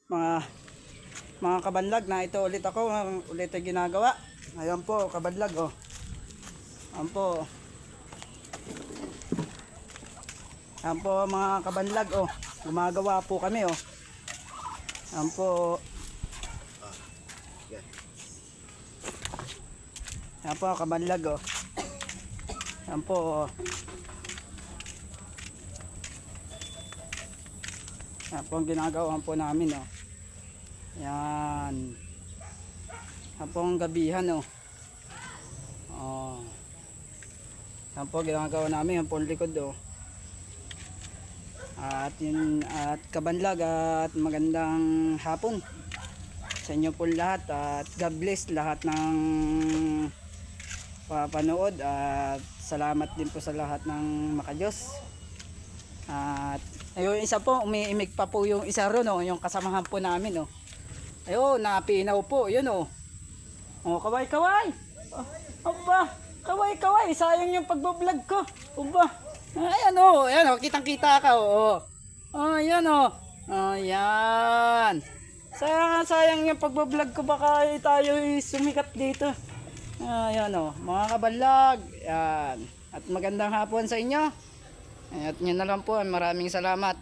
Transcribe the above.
mga kabanlag na ito ulit ako, ulit ay ginagawa. Ayan po kabanlag oh. Ayan po. Ayan po mga kabanlag oh. Gumagawa po kami oh. Ayan po. Ayan po kabanlag oh. Ayan po oh. Yan po ang ginagawa po namin oh. Yan. Yan po ang gabihan oh. Oh. Yan po ginagawa namin ang po likod oh. At yun, at kabanlag at magandang hapon sa inyo po lahat at God bless lahat ng papanood at salamat din po sa lahat ng makadiyos. At ayun isa po, umiimik pa po yung isa ron oh, yung kasamahan po namin oh. Ayun, napinaw po, yun oh. Oh, kaway. Oba, kaway, sayang yung pagbo-vlog ko. Oba. Ayan oh, kitang-kita ka oh. Oh, ayan oh. Oh, yan. Sayang yung pagbo-vlog ko, baka tayo sumikat dito. Ayan oh, mga kabalag. Yan. At magandang hapon sa inyo. At yun na lang po, maraming salamat.